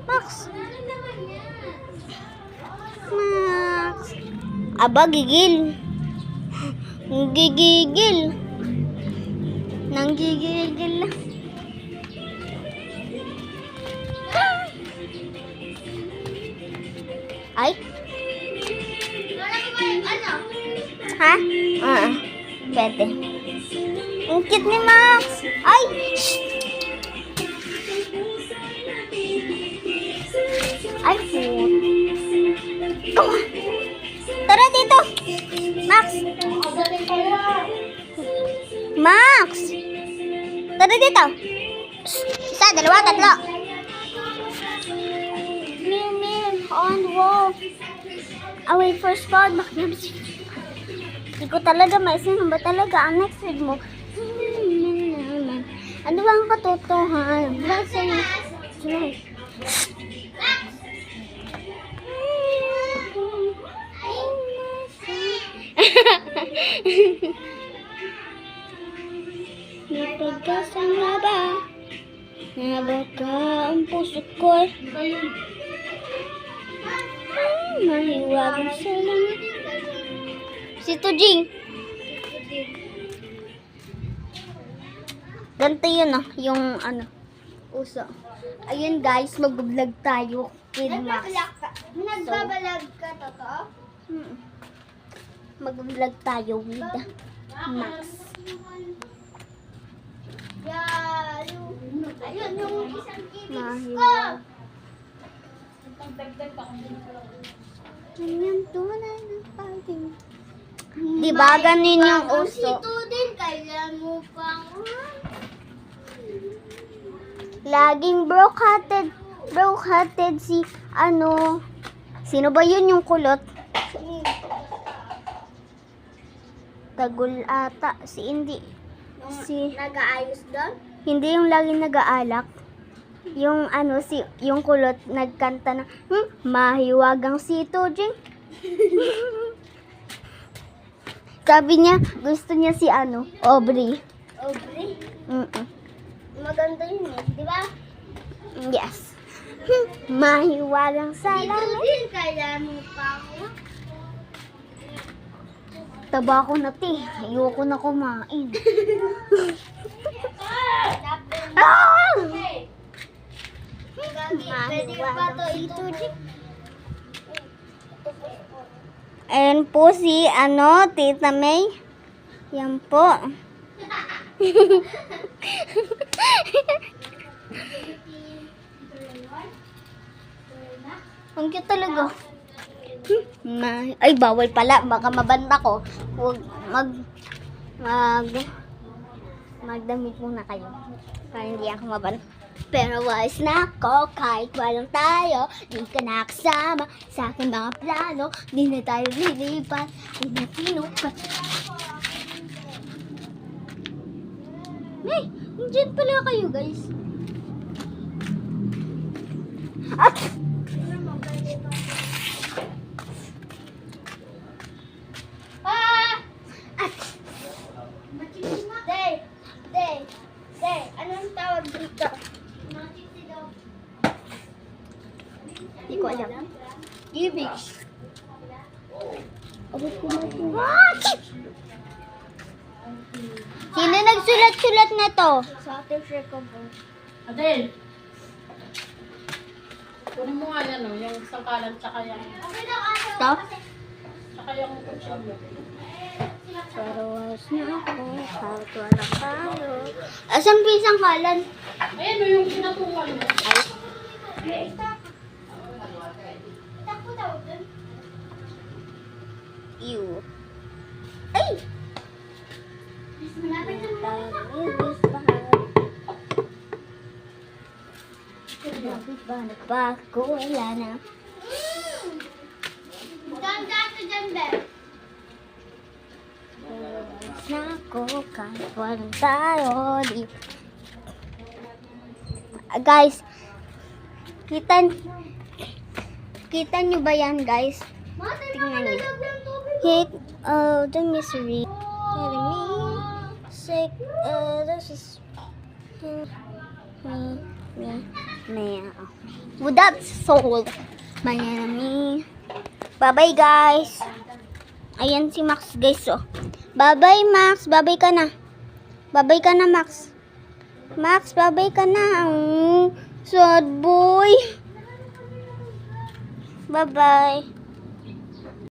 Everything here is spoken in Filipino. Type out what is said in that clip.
Max. Max. Aba, gigil. Gigigil. Nanggigigil lang. Ay? Ha? Pwede. Ang cute ni Max. Ay! Shh! Ay, oh. Tara dito. Max. Max. Tara dito. Isa, dalawa, tatlo. Mimim, on wall. Away first card. Hindi ko talaga maisin ba talaga ang next word mo. Ano ba ang katotohanan? Blessing. Napagkasan nga ba? Nabaka ang puso ko. Mahiwagang sa langit. Si Tujing. Ganito yun yung uso. Ayun guys, mag-vlog tayo with Max. Nagbabalag ka, totoo? Mag-vlog tayo with Max. Ayun, yung isang kinis ko. Ganyan tunay ng fighting. Diba ganin yung uso? Ito din, kailan mo pang... Laging broke-hearted si sino ba yun yung kulot? Tagul ata, si hindi. Si Nag-aayos doon? hindi yung laging nag-aalak. Yung yung kulot nagkanta na mahiwagang si Tojing. Sabi niya, gusto niya si Aubrey. Aubrey? Mm-mm. Maganda yun di ba? Yes. Mahiwagang sa Ito langit. din, kailan mo pang... Taba ko na ayoko na kumain. Ah! Pwede ba to ito? Ayan po si Tita May. Yan po. Ang cute talaga. Ay, bawal pala. Baka mabanda ko. Huwag magdamit muna kayo. Para hindi ako mabanda. Pero wise na ako kahit walang tayo. Di ka nakasama sa aking mga plano. Di na tayo lilipat. Di na tinupat. Hey, nandiyan pala kayo guys. At Anong tawag dito? hindi ko alam. Gibigs. Sino nagsulat-sulat na to? Sa ating recover. Adel, kunin mo nga yan, yung sangkalan, tsaka yung To? kutsilyo. Pero was na ako, kahit wala kayo. Asan po isang kalan? Ayan o, yung pinatungan mo. Takbo daw dun. Ew. Ay! Malapit na Bakit ba nagbago? Wala na. Ganda ka dyan, Beb. Was na ako, kahit walang tayo. Guys, kita nyo ba yan, guys? Tingnan nyo. Hate of the misery. Telling me, sick, this is me. May, without soul. My enemy. Bye-bye, guys. Ayan si Max, guys, oh. Bye-bye, Max. Bye-bye ka na. Bye-bye ka na, Max. Max, bye-bye ka na. Sad boy. Bye-bye.